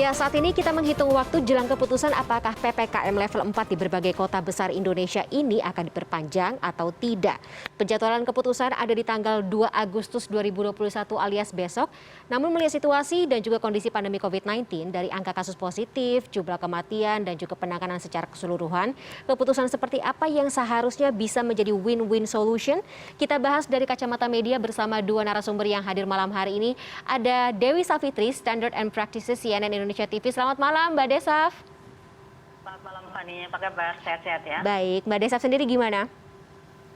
Ya, saat ini kita menghitung waktu jelang keputusan apakah PPKM level 4 di berbagai kota besar Indonesia ini akan diperpanjang atau tidak. Penjadwalan keputusan ada di tanggal 2 Agustus 2021 alias besok. Namun melihat situasi dan juga kondisi pandemi COVID-19 dari angka kasus positif, jumlah kematian dan juga penanganan secara keseluruhan, keputusan seperti apa yang seharusnya bisa menjadi win-win solution? Kita bahas dari kacamata media bersama dua narasumber yang hadir malam hari ini. Ada Dewi Savitri, Standard and Practices CNN Indonesia TV. Selamat malam, Mbak Desaf. Selamat malam, Fani. Apa kabar? Sehat-sehat ya? Baik, Mbak Desaf sendiri gimana?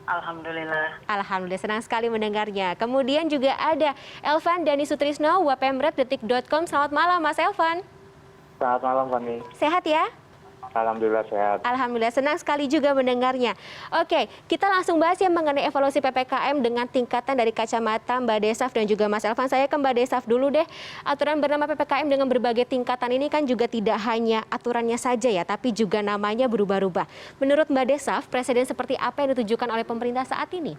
Alhamdulillah. Alhamdulillah, senang sekali mendengarnya. Kemudian juga ada Elvan Dhani Sutrisno, Wapemret.detik.com. Selamat malam, Mas Elvan. Selamat malam, Fani. Sehat ya? Alhamdulillah sehat. Alhamdulillah, senang sekali juga mendengarnya. Oke, kita langsung bahas ya mengenai evaluasi PPKM dengan tingkatan dari kacamata Mbak Desaf dan juga Mas Elvan. Saya ke Mbak Desaf dulu deh. Aturan bernama PPKM dengan berbagai tingkatan ini kan juga tidak hanya aturannya saja ya, tapi juga namanya berubah-ubah. Menurut Mbak Desaf, presiden seperti apa yang ditujukan oleh pemerintah saat ini?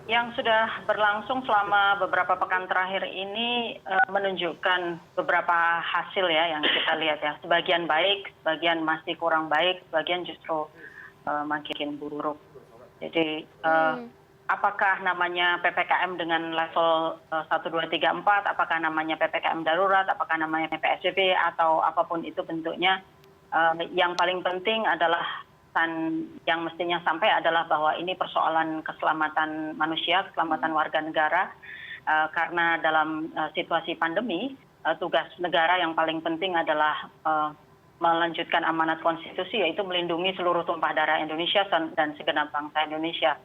Yang sudah berlangsung selama beberapa pekan terakhir ini menunjukkan beberapa hasil ya yang kita lihat ya. Sebagian baik, sebagian masih kurang baik, sebagian justru makin buruk. Jadi apakah namanya PPKM dengan level 1, 2, 3, 4, apakah namanya PPKM darurat, apakah namanya PSBB atau apapun itu bentuknya, yang paling penting adalah yang mestinya sampai adalah bahwa ini persoalan keselamatan manusia, keselamatan warga negara, karena dalam situasi pandemi, tugas negara yang paling penting adalah melanjutkan amanat konstitusi, yaitu melindungi seluruh tumpah darah Indonesia dan segenap bangsa Indonesia.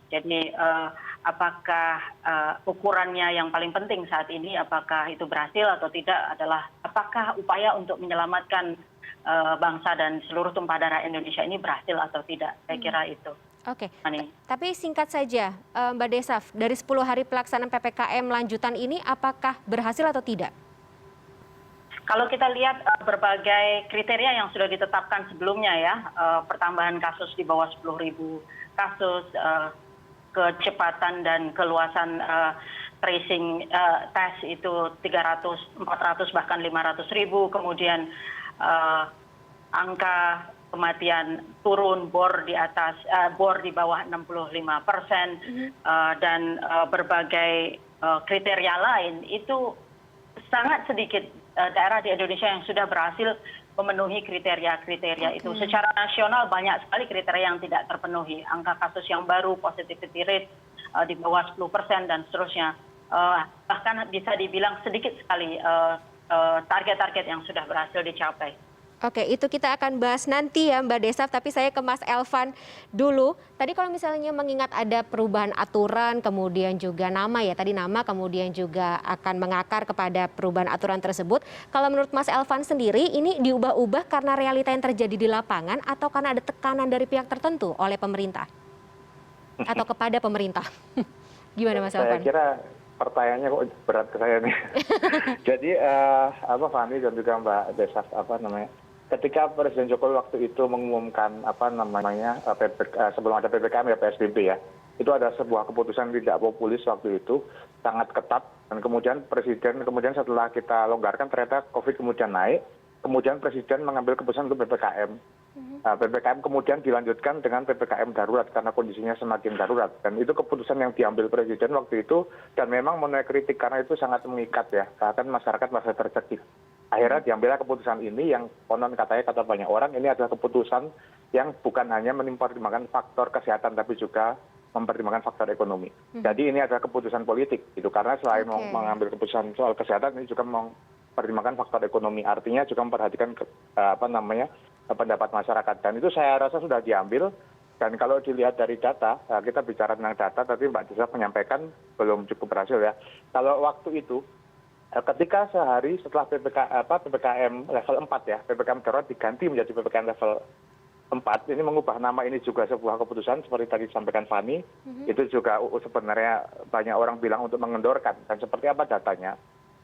Jadi apakah ukurannya yang paling penting saat ini, apakah itu berhasil atau tidak adalah apakah upaya untuk menyelamatkan bangsa dan seluruh tumpah darah Indonesia ini berhasil atau tidak. Saya kira itu. Oke, tapi singkat saja Mbak Desaf, dari 10 hari pelaksanaan PPKM lanjutan ini apakah berhasil atau tidak? Kalau kita lihat berbagai kriteria yang sudah ditetapkan sebelumnya ya, pertambahan kasus di bawah 10.000 kasus, kecepatan dan keluasan tracing tes itu 300, 400 bahkan 500.000, kemudian angka kematian turun, bor di bawah 65%, dan berbagai kriteria lain, itu sangat sedikit daerah di Indonesia yang sudah berhasil memenuhi kriteria-kriteria itu. Secara nasional banyak sekali kriteria yang tidak terpenuhi. Angka kasus yang baru, positivity rate di bawah 10% dan seterusnya. Bahkan bisa dibilang sedikit sekali target-target yang sudah berhasil dicapai. Oke, itu kita akan bahas nanti ya Mbak Desaf, tapi saya ke Mas Elvan dulu. Tadi kalau misalnya mengingat ada perubahan aturan, kemudian juga nama ya, tadi nama kemudian juga akan mengakar kepada perubahan aturan tersebut. Kalau menurut Mas Elvan sendiri, ini diubah-ubah karena realita yang terjadi di lapangan atau karena ada tekanan dari pihak tertentu oleh pemerintah? Atau kepada pemerintah? Gimana Mas Elvan? Saya kira pertanyaannya kok berat ke saya nih. Jadi Fani dan juga Mbak Desaf, ketika Presiden Jokowi waktu itu mengumumkan sebelum ada PPKM ya PSBB ya, itu ada sebuah keputusan tidak populis waktu itu, sangat ketat, dan kemudian setelah kita longgarkan ternyata COVID kemudian naik, kemudian Presiden mengambil keputusan untuk PPKM. PPKM kemudian dilanjutkan dengan PPKM darurat karena kondisinya semakin darurat, dan itu keputusan yang diambil Presiden waktu itu, dan memang menuai kritik karena itu sangat mengikat ya, bahkan masyarakat merasa tercekik. Akhirnya diambillah keputusan ini yang konon katanya kata banyak orang ini adalah keputusan yang bukan hanya mempertimbangkan faktor kesehatan tapi juga mempertimbangkan faktor ekonomi. Jadi ini adalah keputusan politik gitu, karena selain mengambil keputusan soal kesehatan ini juga mempertimbangkan faktor ekonomi, artinya juga memperhatikan pendapat masyarakat, dan itu saya rasa sudah diambil. Dan kalau dilihat dari data, kita bicara tentang data, tapi Mbak Desaf menyampaikan belum cukup berhasil ya. Kalau waktu itu ketika sehari setelah PPKM level 4 ya, PPKM darurat diganti menjadi PPKM level 4, ini mengubah nama, ini juga sebuah keputusan seperti tadi disampaikan Fani, itu juga sebenarnya banyak orang bilang untuk mengendorkan. Dan seperti apa datanya?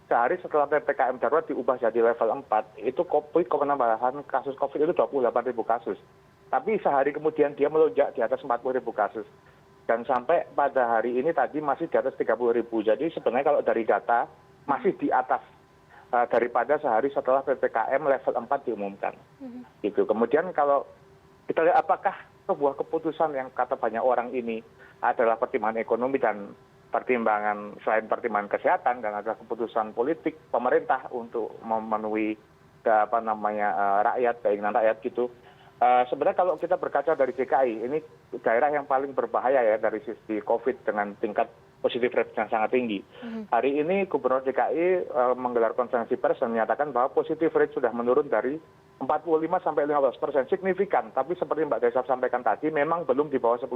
Sehari setelah PPKM darurat diubah jadi level 4, itu penambahan kasus COVID itu 28.000 kasus. Tapi sehari kemudian dia melonjak di atas 40.000 kasus. Dan sampai pada hari ini tadi masih di atas 30.000. Jadi sebenarnya kalau dari data masih di atas daripada sehari setelah PPKM level 4 diumumkan. Gitu. Kemudian kalau kita lihat apakah sebuah keputusan yang kata banyak orang ini adalah pertimbangan ekonomi dan pertimbangan selain pertimbangan kesehatan dan adalah keputusan politik pemerintah untuk memenuhi rakyat, keinginan rakyat gitu. Sebenarnya kalau kita berkaca dari DKI, ini daerah yang paling berbahaya ya dari sisi COVID dengan tingkat positif rate yang sangat tinggi. Hari ini Gubernur DKI menggelar konferensi pers dan menyatakan bahwa positif rate sudah menurun dari 45 sampai 15%, signifikan. Tapi seperti Mbak Desaf sampaikan tadi, memang belum di bawah 10%.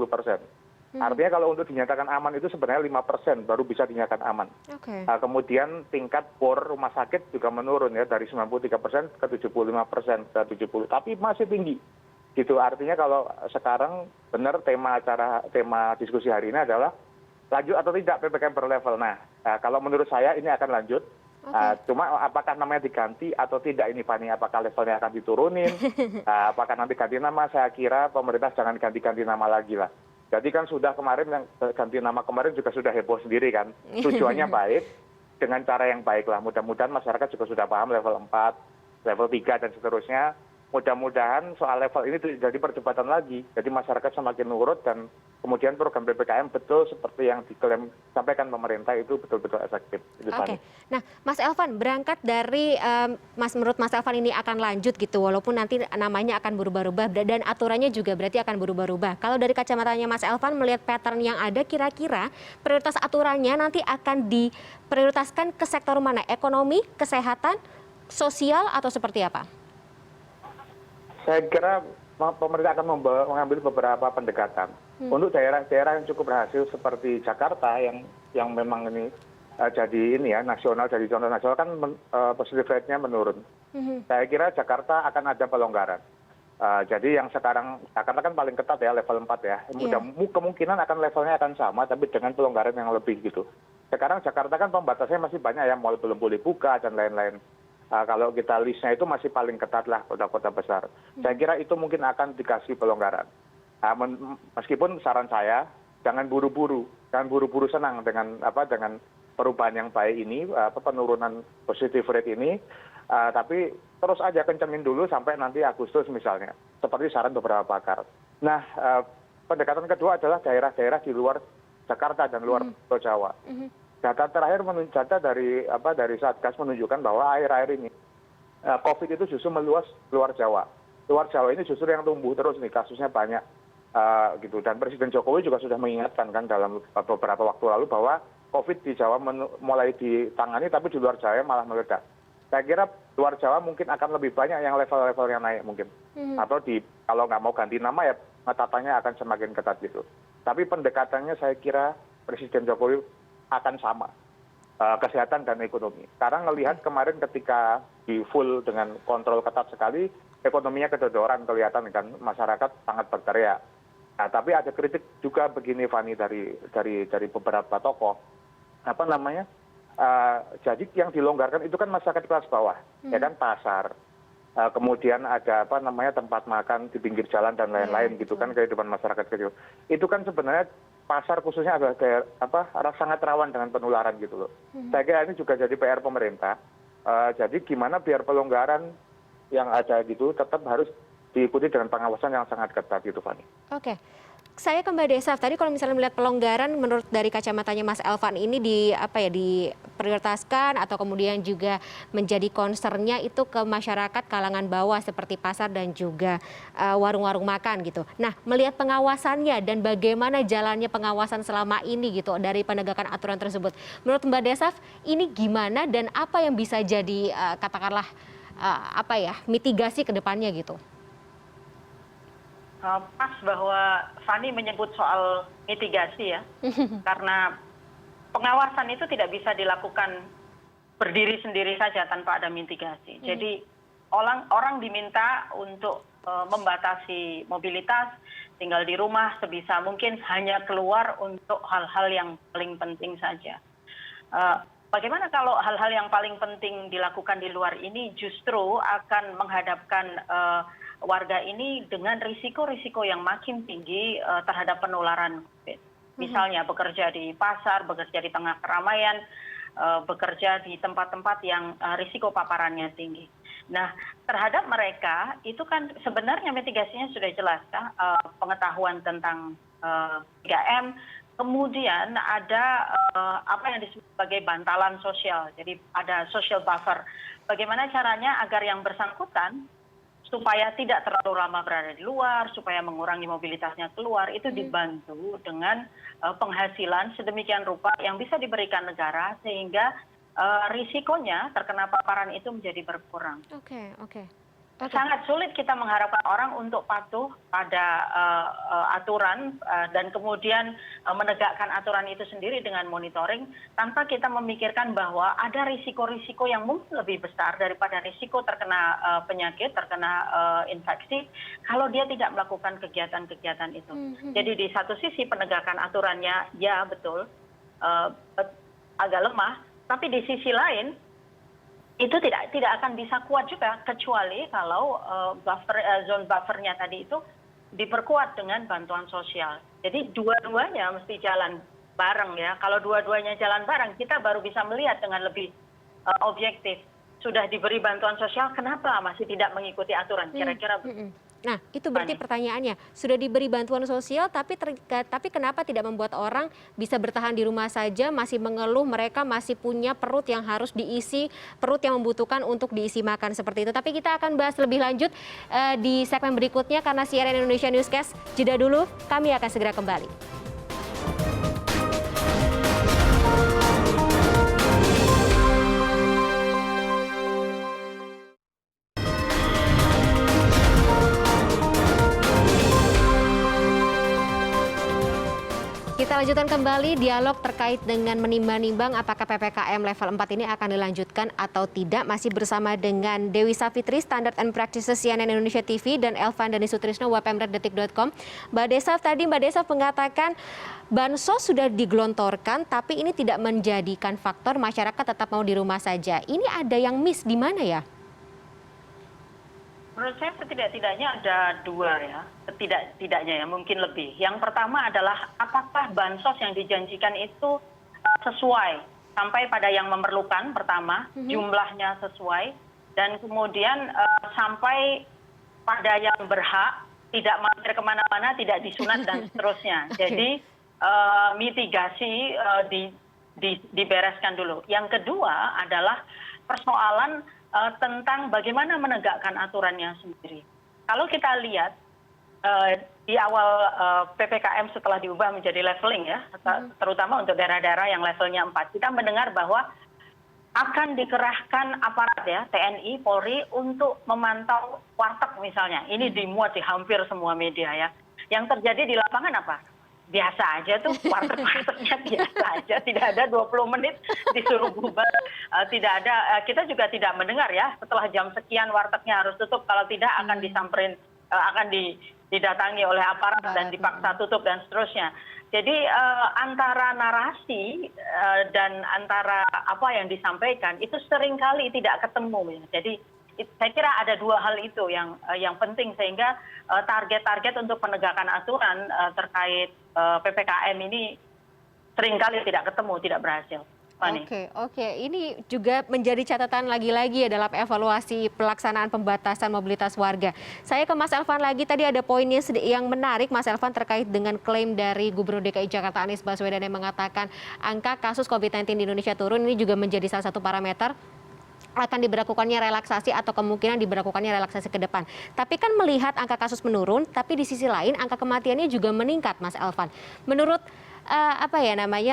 Artinya kalau untuk dinyatakan aman itu sebenarnya 5% baru bisa dinyatakan aman. Kemudian tingkat bor rumah sakit juga menurun ya dari 93% ke 75% ke 70%, tapi masih tinggi. Gitu. Artinya kalau sekarang benar tema diskusi hari ini adalah lanjut atau tidak PPKM berlevel. Nah, kalau menurut saya ini akan lanjut. Cuma apakah namanya diganti atau tidak ini Fani, apakah levelnya akan diturunin, apakah nanti ganti nama, saya kira pemerintah jangan ganti-ganti nama lagi lah. Jadi kan sudah kemarin yang ganti nama kemarin juga sudah heboh sendiri kan. Tujuannya baik, dengan cara yang baik lah. Mudah-mudahan masyarakat juga sudah paham level 4, level 3 dan seterusnya. Mudah-mudahan soal level ini tidak jadi perdebatan lagi. Jadi masyarakat semakin nurut dan kemudian program PPKM betul seperti yang diklaim sampaikan pemerintah itu betul-betul efektif. Oke. Nah, Mas Elvan, berangkat dari menurut Mas Elvan ini akan lanjut gitu, walaupun nanti namanya akan berubah-ubah dan aturannya juga berarti akan berubah-ubah. Kalau dari kacamatanya Mas Elvan melihat pattern yang ada, kira-kira prioritas aturannya nanti akan diprioritaskan ke sektor mana? Ekonomi, kesehatan, sosial, atau seperti apa? Saya kira pemerintah akan mengambil beberapa pendekatan. Untuk daerah-daerah yang cukup berhasil seperti Jakarta yang memang ini jadi ini ya nasional, jadi contoh nasional kan positive rate-nya menurun. Saya kira Jakarta akan ada pelonggaran. Jadi yang sekarang Jakarta kan paling ketat ya level 4 ya. Kemungkinan akan levelnya akan sama tapi dengan pelonggaran yang lebih gitu. Sekarang Jakarta kan pembatasannya masih banyak ya, mal belum boleh buka dan lain-lain. Kalau kita listnya itu masih paling ketat lah kota-kota besar. Saya kira itu mungkin akan dikasih pelonggaran. Meskipun saran saya jangan buru-buru senang dengan perubahan yang baik ini, penurunan positive rate ini, tapi terus aja kencengin dulu sampai nanti Agustus misalnya, seperti saran beberapa pakar. Nah, pendekatan kedua adalah daerah-daerah di luar Jakarta dan luar Pulau Jawa. Data terakhir dari Satgas menunjukkan bahwa akhir-akhir ini COVID itu justru meluas luar Jawa. Luar Jawa ini justru yang tumbuh terus nih, kasusnya banyak gitu. Dan Presiden Jokowi juga sudah mengingatkan kan dalam beberapa waktu lalu bahwa COVID di Jawa mulai ditangani, tapi di luar Jawa malah meledak. Saya kira luar Jawa mungkin akan lebih banyak yang level-levelnya naik mungkin. Atau kalau nggak mau ganti nama ya tataannya akan semakin ketat gitu. Tapi pendekatannya saya kira Presiden Jokowi akan sama, kesehatan dan ekonomi. Sekarang melihat kemarin ketika di full dengan kontrol ketat sekali, ekonominya kedodoran kelihatan kan, masyarakat sangat berteriak. Nah, tapi ada kritik juga begini Fani dari beberapa tokoh, jadi yang dilonggarkan itu kan masyarakat kelas bawah, ya kan pasar, kemudian ada tempat makan di pinggir jalan dan lain-lain gitu kan, kehidupan masyarakat kecil. Itu kan sebenarnya pasar khususnya adalah sangat rawan dengan penularan gitu loh. Saya kira ini juga jadi PR pemerintah. Jadi gimana biar pelonggaran yang ada gitu tetap harus diikuti dengan pengawasan yang sangat ketat gitu Fani. Oke. Saya ke Mbak Desaf, tadi kalau misalnya melihat pelonggaran menurut dari kacamatanya Mas Elvan ini diprioritaskan atau kemudian juga menjadi concern-nya itu ke masyarakat kalangan bawah seperti pasar dan juga warung-warung makan gitu. Nah, melihat pengawasannya dan bagaimana jalannya pengawasan selama ini gitu dari penegakan aturan tersebut. Menurut Mbak Desaf ini gimana dan apa yang bisa jadi katakanlah mitigasi ke depannya gitu? Pas bahwa Fani menyebut soal mitigasi ya, karena pengawasan itu tidak bisa dilakukan berdiri sendiri saja tanpa ada mitigasi. Jadi orang diminta untuk membatasi mobilitas, tinggal di rumah sebisa mungkin, hanya keluar untuk hal-hal yang paling penting saja. Bagaimana kalau hal-hal yang paling penting dilakukan di luar ini justru akan menghadapkan warga ini dengan risiko-risiko yang makin tinggi terhadap penularan COVID. Misalnya bekerja di pasar, bekerja di tengah keramaian, bekerja di tempat-tempat yang risiko paparannya tinggi. Nah, terhadap mereka itu kan sebenarnya mitigasinya sudah jelas ya, pengetahuan tentang 3M, kemudian ada apa yang disebut sebagai bantalan sosial, jadi ada social buffer. Bagaimana caranya agar yang bersangkutan supaya tidak terlalu lama berada di luar, supaya mengurangi mobilitasnya keluar, itu dibantu dengan penghasilan sedemikian rupa yang bisa diberikan negara sehingga risikonya terkena paparan itu menjadi berkurang. Oke. Sangat sulit kita mengharapkan orang untuk patuh pada aturan dan kemudian menegakkan aturan itu sendiri dengan monitoring tanpa kita memikirkan bahwa ada risiko-risiko yang mungkin lebih besar daripada risiko terkena penyakit, terkena infeksi kalau dia tidak melakukan kegiatan-kegiatan itu. Jadi di satu sisi penegakan aturannya ya betul agak lemah, tapi di sisi lain itu tidak akan bisa kuat juga kecuali kalau zone buffernya tadi itu diperkuat dengan bantuan sosial. Jadi dua-duanya mesti jalan bareng ya. Kalau dua-duanya jalan bareng, kita baru bisa melihat dengan lebih objektif. Sudah diberi bantuan sosial, kenapa masih tidak mengikuti aturan? Kira-kira Nah, itu berarti pertanyaannya, sudah diberi bantuan sosial, tapi kenapa tidak membuat orang bisa bertahan di rumah saja, masih mengeluh mereka masih punya perut yang harus diisi, perut yang membutuhkan untuk diisi makan seperti itu. Tapi kita akan bahas lebih lanjut di segmen berikutnya karena CNN Indonesia Newscast. Jeda dulu, kami akan segera kembali. Kita lanjutkan kembali dialog terkait dengan menimbang-nimbang apakah PPKM level 4 ini akan dilanjutkan atau tidak. Masih bersama dengan Dewi Savitri, Standard and Practices CNN Indonesia TV, dan Elvan Dhani Sutrisno, wapemret.detik.com. Mbak Desaf mengatakan bansos sudah digelontorkan, tapi ini tidak menjadikan faktor masyarakat tetap mau di rumah saja. Ini ada yang miss di mana ya? Menurut saya setidak-tidaknya ada dua ya, setidak-tidaknya ya mungkin lebih. Yang pertama adalah apakah bansos yang dijanjikan itu sesuai sampai pada yang memerlukan pertama, jumlahnya sesuai, dan kemudian sampai pada yang berhak, tidak mampir kemana-mana, tidak disunat dan seterusnya. Jadi mitigasi dibereskan dulu. Yang kedua adalah persoalan tentang bagaimana menegakkan aturannya sendiri. Kalau kita lihat di awal PPKM setelah diubah menjadi leveling ya, terutama untuk daerah-daerah yang levelnya 4, kita mendengar bahwa akan dikerahkan aparat ya, TNI, Polri untuk memantau warteg misalnya. Ini dimuat di hampir semua media ya. Yang terjadi di lapangan apa? Biasa aja tuh, warteg-wartegnya biasa aja, tidak ada 20 menit disuruh bubar, tidak ada, kita juga tidak mendengar ya, setelah jam sekian wartegnya harus tutup, kalau tidak akan disamperin, akan didatangi oleh aparat dan dipaksa tutup dan seterusnya. Jadi antara narasi dan antara apa yang disampaikan itu seringkali tidak ketemu. Jadi saya kira ada dua hal itu yang penting sehingga target-target untuk penegakan aturan terkait PPKM ini seringkali tidak ketemu, tidak berhasil. Oke. Ini juga menjadi catatan lagi-lagi ya dalam evaluasi pelaksanaan pembatasan mobilitas warga. Saya ke Mas Elvan lagi, tadi ada poinnya yang menarik Mas Elvan terkait dengan klaim dari Gubernur DKI Jakarta Anies Baswedan yang mengatakan angka kasus COVID-19 di Indonesia turun. Ini juga menjadi salah satu parameter akan diberlakukannya relaksasi atau kemungkinan diberlakukannya relaksasi ke depan. Tapi kan melihat angka kasus menurun, tapi di sisi lain angka kematiannya juga meningkat, Mas Elvan. Menurut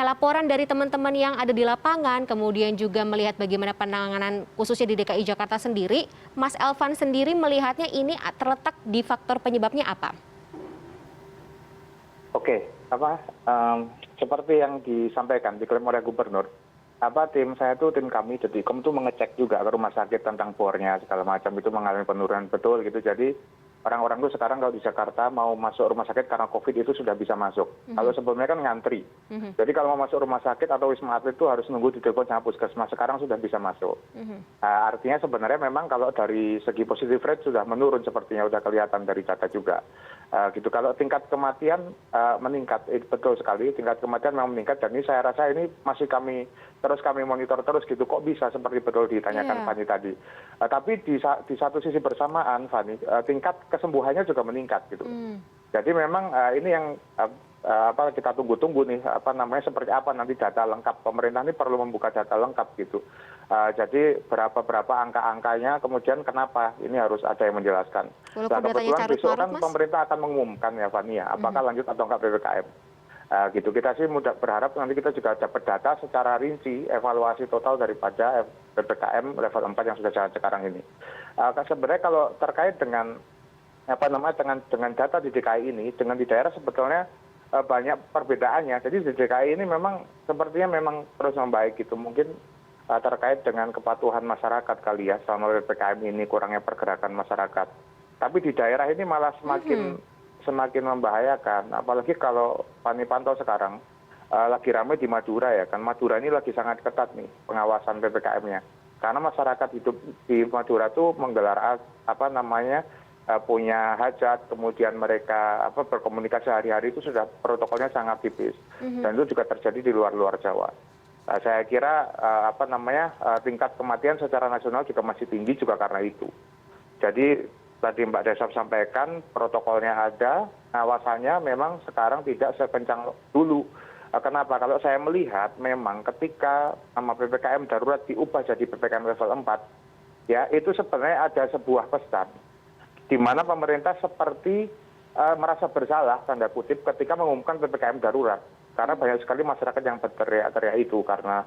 laporan dari teman-teman yang ada di lapangan, kemudian juga melihat bagaimana penanganan khususnya di DKI Jakarta sendiri, Mas Elvan sendiri melihatnya ini terletak di faktor penyebabnya apa? Oke, seperti yang disampaikan, diklaim oleh Gubernur, tim kami Detikom itu mengecek juga ke rumah sakit tentang bornya segala macam itu mengalami penurunan betul gitu. Jadi orang-orang itu sekarang kalau di Jakarta mau masuk rumah sakit karena COVID itu sudah bisa masuk. Kalau sebelumnya kan ngantri. Jadi kalau mau masuk rumah sakit atau wisma atlet itu harus nunggu di telepon sama puskesmas. Sekarang sudah bisa masuk. Artinya sebenarnya memang kalau dari segi positive rate sudah menurun sepertinya, sudah kelihatan dari data juga. Gitu. Kalau tingkat kematian meningkat, betul sekali. Tingkat kematian memang meningkat dan ini saya rasa ini masih kami monitor terus gitu. Kok bisa seperti betul ditanyakan Fani tadi. Tapi di satu sisi bersamaan Fani, tingkat kesembuhannya juga meningkat gitu. Jadi memang ini yang kita tunggu-tunggu nih seperti apa nanti data lengkap. Pemerintah ini perlu membuka data lengkap gitu. Jadi berapa angka-angkanya, kemudian kenapa ini harus ada yang menjelaskan. Nah, kebetulan besok kan pemerintah akan mengumumkan ya Fani ya, apakah lanjut atau enggak PPKM. Gitu. Kita sih berharap nanti kita juga dapat data secara rinci evaluasi total daripada PPKM level 4 yang sudah jalan sekarang ini. Sebenarnya kalau terkait dengan dengan data di DKI ini, dengan di daerah sebetulnya banyak perbedaannya. Jadi di DKI ini memang sepertinya memang terus membaik gitu. Mungkin terkait dengan kepatuhan masyarakat kali ya selama PPKM ini, kurangnya pergerakan masyarakat. Tapi di daerah ini malah semakin membahayakan. Apalagi kalau Fani pantau sekarang lagi ramai di Madura ya kan. Madura ini lagi sangat ketat nih pengawasan PPKM-nya. Karena masyarakat hidup di Madura tuh menggelar punya hajat, kemudian mereka berkomunikasi hari-hari itu sudah protokolnya sangat tipis. Dan itu juga terjadi di luar Jawa. Saya kira tingkat kematian secara nasional juga masih tinggi juga karena itu. Jadi tadi Mbak Desaf sampaikan protokolnya ada, pengawasannya memang sekarang tidak sekencang dulu. Kenapa? Kalau saya melihat memang ketika nama PPKM darurat diubah jadi PPKM level 4, ya itu sebenarnya ada sebuah pesan di mana pemerintah seperti merasa bersalah tanda kutip ketika mengumumkan PPKM darurat. Karena banyak sekali masyarakat yang berteriak-teriak itu karena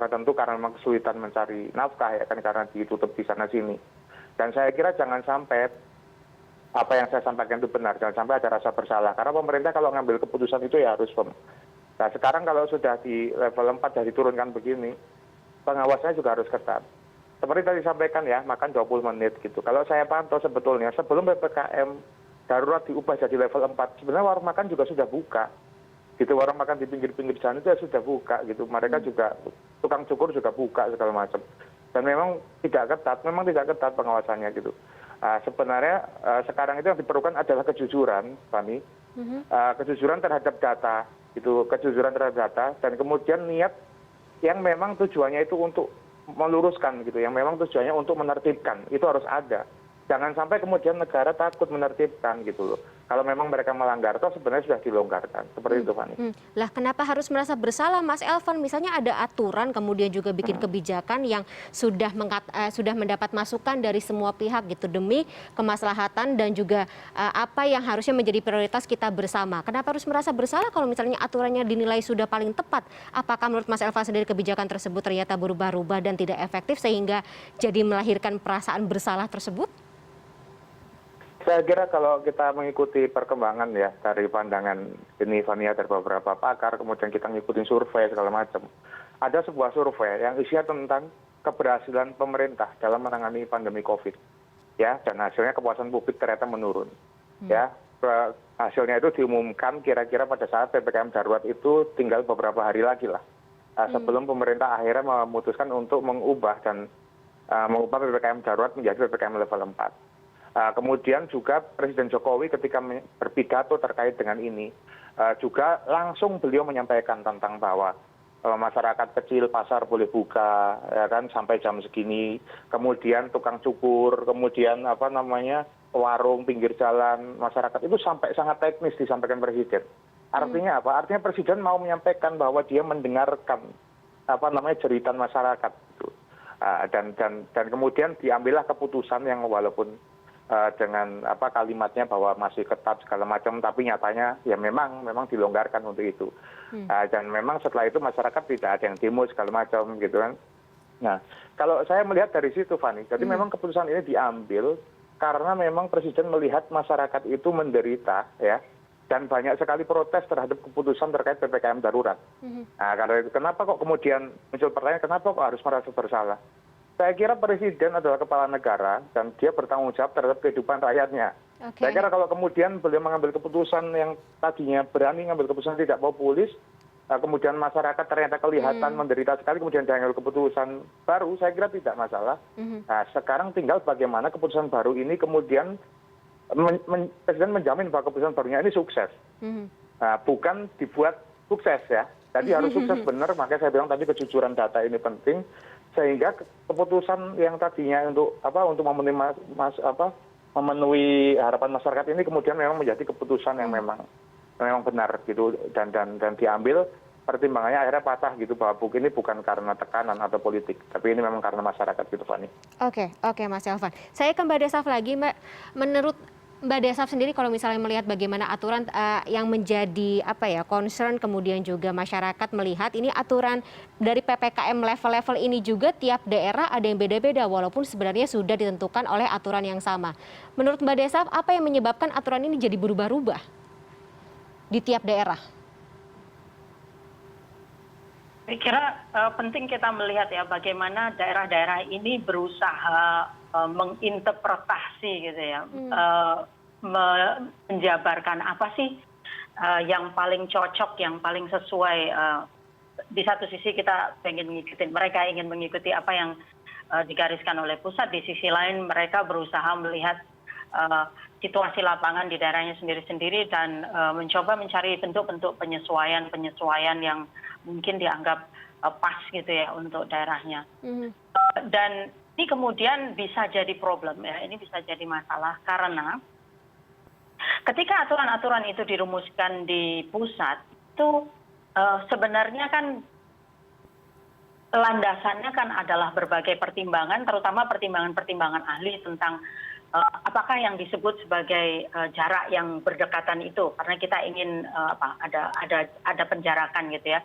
tentu memang kesulitan mencari nafkah ya kan, karena ditutup di sana sini. Dan saya kira jangan sampai apa yang saya sampaikan itu benar, jangan sampai ada rasa bersalah. Karena pemerintah kalau ngambil keputusan itu ya harus firm. Nah sekarang kalau sudah di level 4 sudah diturunkan begini, pengawasannya juga harus ketat. Seperti tadi disampaikan ya, makan 20 menit gitu. Kalau saya pantau sebetulnya sebelum PPKM darurat diubah jadi level 4, sebenarnya warung makan juga sudah buka. Gitu, warung makan di pinggir-pinggir jalan itu sudah buka gitu. Mereka juga, tukang cukur juga buka segala macam. Dan memang tidak ketat pengawasannya gitu. Sebenarnya sekarang itu yang diperlukan adalah kejujuran, Fani. Kejujuran terhadap data, gitu, kejujuran terhadap data, dan kemudian niat yang memang tujuannya itu untuk meluruskan gitu, yang memang tujuannya untuk menertibkan, itu harus ada. Jangan sampai kemudian negara takut menertibkan gitu loh. Kalau memang mereka melanggar, toh sebenarnya sudah dilonggarkan. Seperti itu, Fani. Lah kenapa harus merasa bersalah, Mas Elvan? Misalnya ada aturan, kemudian juga bikin kebijakan yang sudah mendapat masukan dari semua pihak gitu demi kemaslahatan dan juga apa yang harusnya menjadi prioritas kita bersama. Kenapa harus merasa bersalah kalau misalnya aturannya dinilai sudah paling tepat? Apakah menurut Mas Elvan sendiri kebijakan tersebut ternyata berubah-ubah dan tidak efektif sehingga jadi melahirkan perasaan bersalah tersebut? Saya kira kalau kita mengikuti perkembangan ya dari pandangan ini Fania dari beberapa pakar, kemudian kita ngikutin survei segala macam. Ada sebuah survei yang isinya tentang keberhasilan pemerintah dalam menangani pandemi COVID. Ya, dan hasilnya kepuasan publik ternyata menurun. Ya, hasilnya itu diumumkan kira-kira pada saat PPKM darurat itu tinggal beberapa hari lagi lah. Sebelum pemerintah akhirnya memutuskan untuk mengubah PPKM darurat menjadi PPKM level 4. Kemudian juga Presiden Jokowi ketika berpidato terkait dengan ini juga langsung beliau menyampaikan tentang bahwa masyarakat kecil pasar boleh buka ya kan sampai jam segini, kemudian tukang cukur, kemudian warung pinggir jalan masyarakat itu sampai sangat teknis disampaikan Presiden. Artinya apa? Artinya Presiden mau menyampaikan bahwa dia mendengarkan jeritan masyarakat gitu. Dan kemudian diambillah keputusan yang walaupun dengan kalimatnya bahwa masih ketat segala macam, tapi nyatanya ya memang dilonggarkan untuk itu. Dan memang setelah itu masyarakat tidak ada yang demo segala macam gitu kan. Nah, kalau saya melihat dari situ Fani, jadi memang keputusan ini diambil karena memang Presiden melihat masyarakat itu menderita ya, dan banyak sekali protes terhadap keputusan terkait PPKM darurat. Nah, karena itu kenapa kok kemudian muncul pertanyaan kenapa kok harus merasa bersalah? saya kira presiden adalah kepala negara dan dia bertanggung jawab terhadap kehidupan rakyatnya. Oke. Saya kira kalau kemudian beliau mengambil keputusan yang tadinya berani mengambil keputusan tidak populis, kemudian masyarakat ternyata kelihatan menderita sekali, kemudian dia mengambil keputusan baru, saya kira tidak masalah. Nah, sekarang tinggal bagaimana keputusan baru ini kemudian presiden menjamin bahwa keputusan barunya ini sukses. Nah, bukan dibuat sukses ya. Jadi harus sukses benar, makanya saya bilang tadi kejujuran data ini penting, sehingga keputusan yang tadinya untuk memenuhi harapan masyarakat ini kemudian memang menjadi keputusan yang memang benar gitu, dan diambil pertimbangannya akhirnya patah gitu, bahwa ini bukan karena tekanan atau politik, tapi ini memang karena masyarakat gitu, Fani. Oke, Mas Elvan. Saya ke Mbak Desaf lagi, Mbak. Menurut Mbak Desaf sendiri kalau misalnya melihat bagaimana aturan yang menjadi concern, kemudian juga masyarakat melihat ini aturan dari PPKM level-level ini juga tiap daerah ada yang beda-beda walaupun sebenarnya sudah ditentukan oleh aturan yang sama. Menurut Mbak Desaf, apa yang menyebabkan aturan ini jadi berubah-ubah di tiap daerah? Saya kira penting kita melihat ya bagaimana daerah-daerah ini berusaha menginterpretasi gitu ya, menjabarkan apa sih yang paling cocok, yang paling sesuai. Di satu sisi kita mereka ingin mengikuti apa yang digariskan oleh pusat, di sisi lain mereka berusaha melihat situasi lapangan di daerahnya sendiri-sendiri dan mencoba mencari bentuk-bentuk penyesuaian yang mungkin dianggap pas gitu ya untuk daerahnya. Dan ini kemudian bisa jadi problem ya, ini bisa jadi masalah karena ketika aturan-aturan itu dirumuskan di pusat itu sebenarnya kan landasannya kan adalah berbagai pertimbangan, terutama pertimbangan-pertimbangan ahli tentang apakah yang disebut sebagai jarak yang berdekatan itu, karena kita ingin ada penjarakan gitu ya,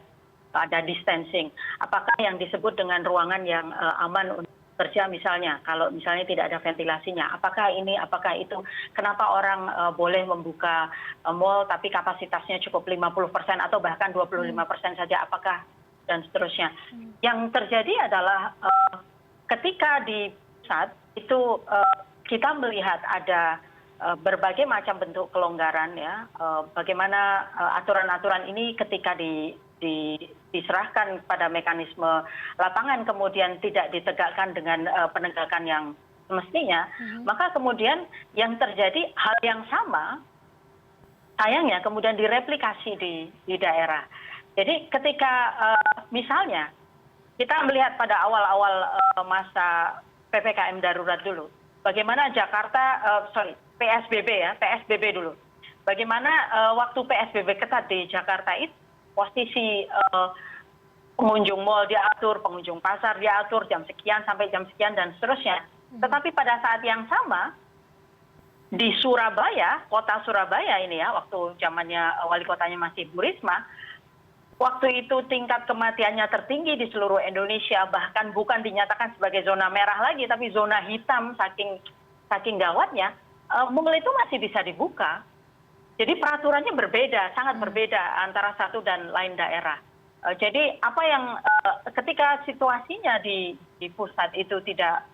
ada distancing. Apakah yang disebut dengan ruangan yang aman untuk kerja misalnya, kalau misalnya tidak ada ventilasinya, apakah ini, apakah itu, kenapa orang boleh membuka mal tapi kapasitasnya cukup 50% atau bahkan 25% saja, apakah, dan seterusnya. Yang terjadi adalah ketika di pusat itu kita melihat ada berbagai macam bentuk kelonggaran ya, bagaimana aturan-aturan ini ketika diserahkan pada mekanisme lapangan kemudian tidak ditegakkan dengan penegakan yang semestinya, maka kemudian yang terjadi hal yang sama sayangnya kemudian direplikasi di daerah. Jadi ketika misalnya kita melihat pada awal-awal masa PPKM darurat dulu, bagaimana Jakarta, PSBB dulu, bagaimana waktu PSBB ketat di Jakarta itu posisi pengunjung mal diatur, pengunjung pasar diatur, jam sekian sampai jam sekian dan seterusnya. Tetapi pada saat yang sama di Surabaya, kota Surabaya ini ya, waktu zamannya wali kotanya masih Bu Risma, waktu itu tingkat kematiannya tertinggi di seluruh Indonesia, bahkan bukan dinyatakan sebagai zona merah lagi, tapi zona hitam saking gawatnya, mal itu masih bisa dibuka. Jadi peraturannya berbeda, sangat berbeda antara satu dan lain daerah. Jadi apa yang ketika situasinya di pusat itu tidak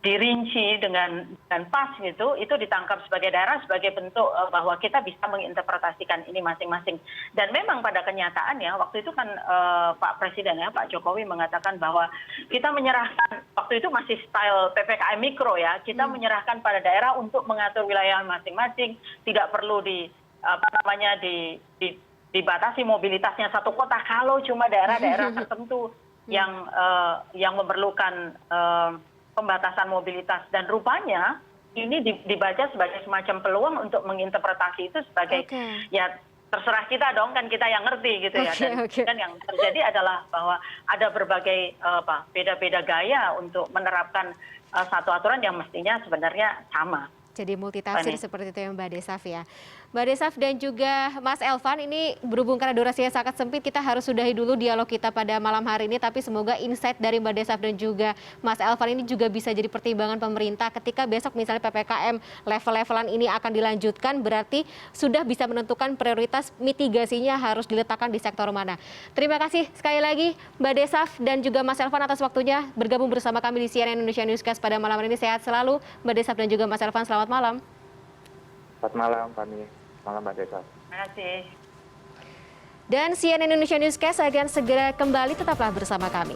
dirinci dengan pas gitu, itu ditangkap sebagai daerah sebagai bentuk bahwa kita bisa menginterpretasikan ini masing-masing. Dan memang pada kenyataannya waktu itu kan Pak Presiden ya, Pak Jokowi mengatakan bahwa kita menyerahkan, waktu itu masih style PPKM mikro ya, kita menyerahkan pada daerah untuk mengatur wilayah masing-masing, tidak perlu dibatasi mobilitasnya satu kota kalau cuma daerah-daerah tertentu yang memerlukan pembatasan mobilitas. Dan rupanya ini dibaca sebagai semacam peluang untuk menginterpretasi itu sebagai ya terserah kita dong, kan kita yang ngerti gitu ya. Dan yang terjadi adalah bahwa ada berbagai beda-beda gaya untuk menerapkan satu aturan yang mestinya sebenarnya sama. Jadi multitafsir Fani. seperti itu ya Mbak Desaf ya. Mbak Desaf dan juga Mas Elvan, ini berhubung karena durasinya sangat sempit, kita harus sudahi dulu dialog kita pada malam hari ini. Tapi semoga insight dari Mbak Desaf dan juga Mas Elvan ini juga bisa jadi pertimbangan pemerintah ketika besok misalnya PPKM level-levelan ini akan dilanjutkan, berarti sudah bisa menentukan prioritas mitigasinya harus diletakkan di sektor mana. Terima kasih sekali lagi Mbak Desaf dan juga Mas Elvan atas waktunya bergabung bersama kami di CNN Indonesia Newscast pada malam hari ini. Sehat selalu Mbak Desaf dan juga Mas Elvan. Selamat malam. Selamat malam, Fani. Malam, Mbak Desa. Terima kasih. Dan CNN Indonesia Newscast akan segera kembali, tetaplah bersama kami.